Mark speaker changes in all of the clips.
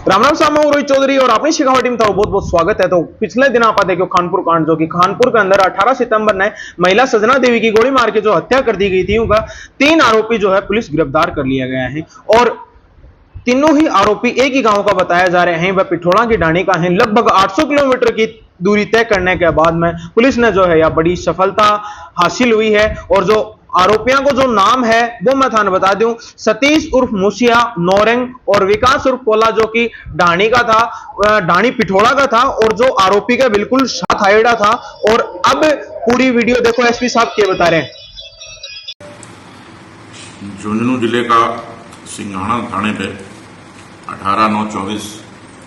Speaker 1: राम राम साहब, मैं रोहित चौधरी और अपनी शिकावा टीम का बहुत बहुत स्वागत है। तो पिछले दिन आप देखो खानपुर कांड, जो कि खानपुर के अंदर 18 सितंबर ने महिला सजना देवी की गोली मार के जो हत्या कर दी गई थी, उनका 3 आरोपी जो है पुलिस गिरफ्तार कर लिया गया है। और तीनों ही आरोपी एक ही गांव का बताया जा रहे हैं, वह पिठोड़ा की ढाणी का है। लगभग 800 किलोमीटर की दूरी तय करने के बाद में पुलिस ने जो है यह बड़ी सफलता हासिल हुई है। और जो आरोपियों को जो नाम है वो मैं थाने बता दूं, सतीश उर्फ मूसिया, नौरेंग और विकास उर्फ कोला, जो कि ढाणी का था, ढाणी पिठोड़ा का था और जो आरोपी का बिल्कुल साथ हाइडा था। और अब पूरी वीडियो देखो, एसपी साहब क्या बता रहे हैं।
Speaker 2: झुंझुनू जिले का सिंघाना थाने पे 18/9/24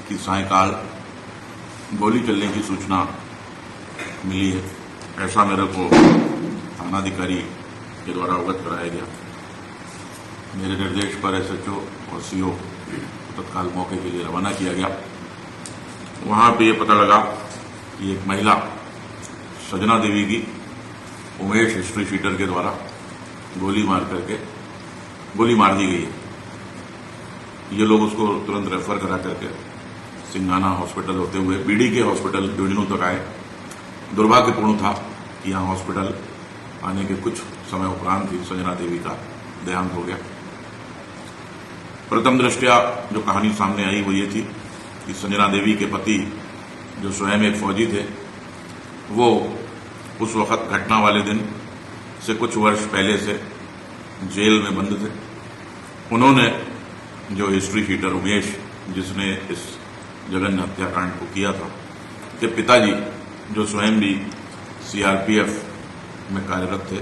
Speaker 2: की सायंकाल गोली चलने की सूचना मिली है, ऐसा मेरे को थानाधिकारी के द्वारा अवगत कराया गया। मेरे निर्देश पर एसएचओ और सीओ तत्काल मौके के लिए रवाना किया गया। वहां पे ये पता लगा कि एक महिला सजना देवी की उमेश हिस्ट्री शीटर के द्वारा गोली मार दी गई है। ये लोग उसको तुरंत रेफर करा करके सिंघाना हॉस्पिटल होते हुए बीडी के हॉस्पिटल झुंझुनू तक आए। दुर्भाग्यपूर्ण था कि यहाँ हॉस्पिटल आने के कुछ समय उपरांत ही सजना देवी का देहांत हो गया। प्रथम दृष्टया जो कहानी सामने आई वो ये थी कि सजना देवी के पति, जो स्वयं एक फौजी थे, वो उस वक्त घटना वाले दिन से कुछ वर्ष पहले से जेल में बंद थे। उन्होंने जो हिस्ट्री शीटर उमेश, जिसने इस जघन्य हत्याकांड को किया था, के पिताजी, जो स्वयं भी सीआरपीएफ में कार्यरत थे,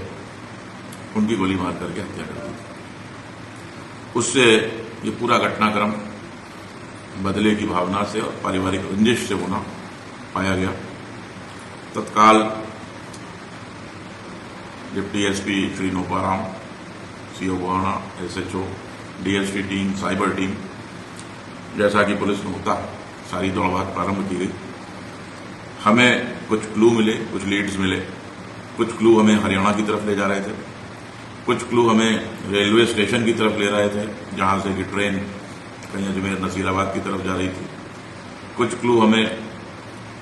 Speaker 2: उनकी गोली मार करके हत्या कर दी थी। उससे ये पूरा घटनाक्रम बदले की भावना से और पारिवारिक रंजिश से होना पाया गया। तत्काल deputy SP Shri Noparam, CO Gohana, SHO, DSP team, cyber team, जैसा कि पुलिस में होता, सारी दौड़भाग प्रारंभ की गई। हमें कुछ क्लू मिले, कुछ लीड्स मिले। कुछ क्लू हमें हरियाणा की तरफ ले जा रहे थे, कुछ क्लू हमें रेलवे स्टेशन की तरफ ले रहे थे, जहां से कि ट्रेन कहीं अजमेर नसीराबाद की तरफ जा रही थी। कुछ क्लू हमें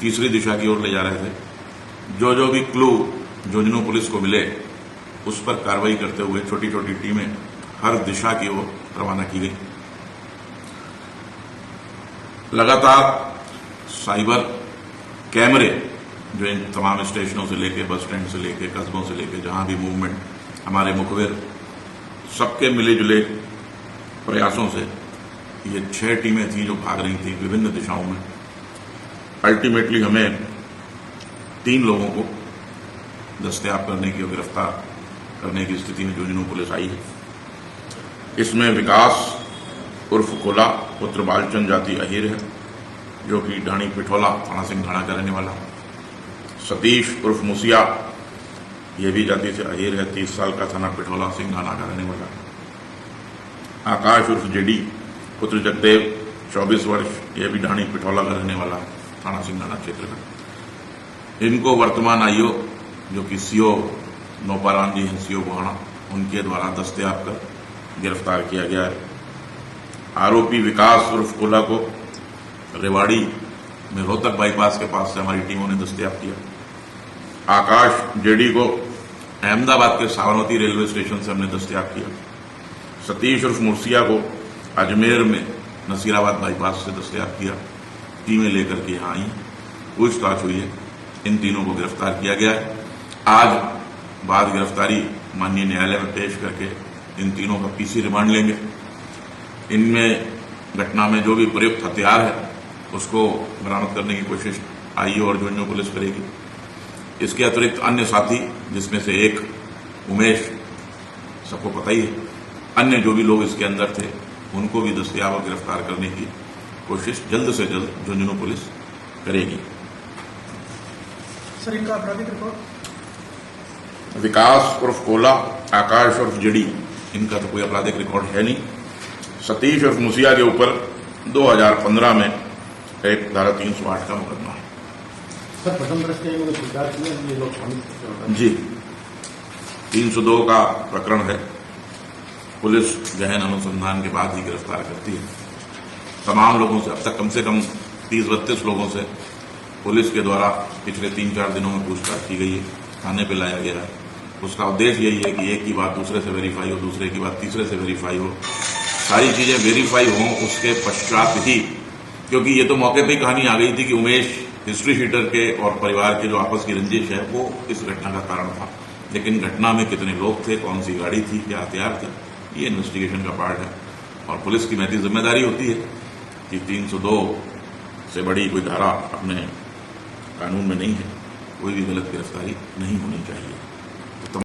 Speaker 2: तीसरी दिशा की ओर ले जा रहे थे। जो भी क्लू झुंझुनू पुलिस को मिले, उस पर कार्रवाई करते हुए छोटी छोटी टीमें हर दिशा की ओर रवाना की गई। लगातार साइबर कैमरे, जो इन तमाम स्टेशनों से लेके, बस स्टैंड से लेके, कस्बों से लेके, जहां भी मूवमेंट, हमारे मुखबिर, सबके मिले जुले प्रयासों से ये 6 टीमें थी जो भाग रही थी विभिन्न दिशाओं में। अल्टीमेटली हमें 3 लोगों को दस्तयाब करने की और गिरफ्तार करने की स्थिति में झुंझुनू पुलिस आई है। इसमें विकास उर्फ कोला पुत्र बालचंद जाति अहीर है, जो कि ढाणी पिठोला थाना सिंघाना का रहने वाला। सतीश उर्फ मूसिया, ये भी जाति से अहीर है, 30 साल का, थाना पिठोला सिंघाना का रहने वाला। आकाश उर्फ जेडी पुत्र जगदेव, 24 वर्ष, ये भी ढाणी पिठोला का रहने वाला, थाना सिंघाना क्षेत्र का। इनको वर्तमान आईओ, जो कि सीओ नोपाराम जी हैं, सीओ गोहाना, उनके द्वारा दस्तयाब कर गिरफ्तार किया गया है। आरोपी विकास उर्फ कोला को रेवाड़ी में रोहतक बाईपास के पास से हमारी टीमों ने दस्तयाब किया। आकाश जेडी को अहमदाबाद के साबरमती रेलवे स्टेशन से हमने दस्तयाब किया। सतीश उर्फ मूसिया को अजमेर में नसीराबाद बाईपास से दस्तयाब किया। टीमें लेकर के यहां आई, पूछताछ हुई है, इन तीनों को गिरफ्तार किया गया है। आज बाद गिरफ्तारी माननीय न्यायालय में पेश करके इन तीनों का पीसी रिमांड लेंगे। इनमें घटना में जो भी प्रयुक्त हथियार है उसको बरामद करने की कोशिश आईओ और झुंझुनू पुलिस करेगी। इसके अतिरिक्त अन्य साथी, जिसमें से एक उमेश, सबको पता ही है, अन्य जो भी लोग इसके अंदर थे, उनको भी दस्तयाब और गिरफ्तार करने की कोशिश जल्द से जल्द झुंझुनू पुलिस करेगी।
Speaker 3: सर, इनका आपराधिक रिकॉर्ड?
Speaker 2: विकास उर्फ कोला, आकाश उर्फ जेडी, इनका तो कोई आपराधिक रिकॉर्ड है नहीं। सतीश उर्फ मूसिया के ऊपर 2015 में एक धारा 308 का मुकदमा है।
Speaker 3: सर, प्रथम दृष्टया इन्होंने स्वीकार किया ये लोग शामिल?
Speaker 2: जी, 302 का प्रकरण है। पुलिस गहन अनुसंधान के बाद ही गिरफ्तार करती है। तमाम लोगों से अब तक कम 30-32 लोगों से पुलिस के द्वारा पिछले 3-4 दिनों में पूछताछ की गई है, थाने पे लाया गया है। उसका उद्देश्य यही है कि एक की बात दूसरे से वेरीफाई हो, दूसरे की बात तीसरे से वेरीफाई हो, सारी चीजें वेरीफाई हों उसके पश्चात ही, क्योंकि ये तो मौके पे ही कहानी आ गई थी कि उमेश हिस्ट्री शीटर के और परिवार के जो आपस की रंजिश है वो इस घटना का कारण था। लेकिन घटना में कितने लोग थे, कौन सी गाड़ी थी, क्या हथियार थे, ये इन्वेस्टिगेशन का पार्ट है और पुलिस की महती जिम्मेदारी होती है कि 302 से बड़ी कोई धारा अपने कानून में नहीं है, कोई भी गलत गिरफ्तारी नहीं होनी चाहिए।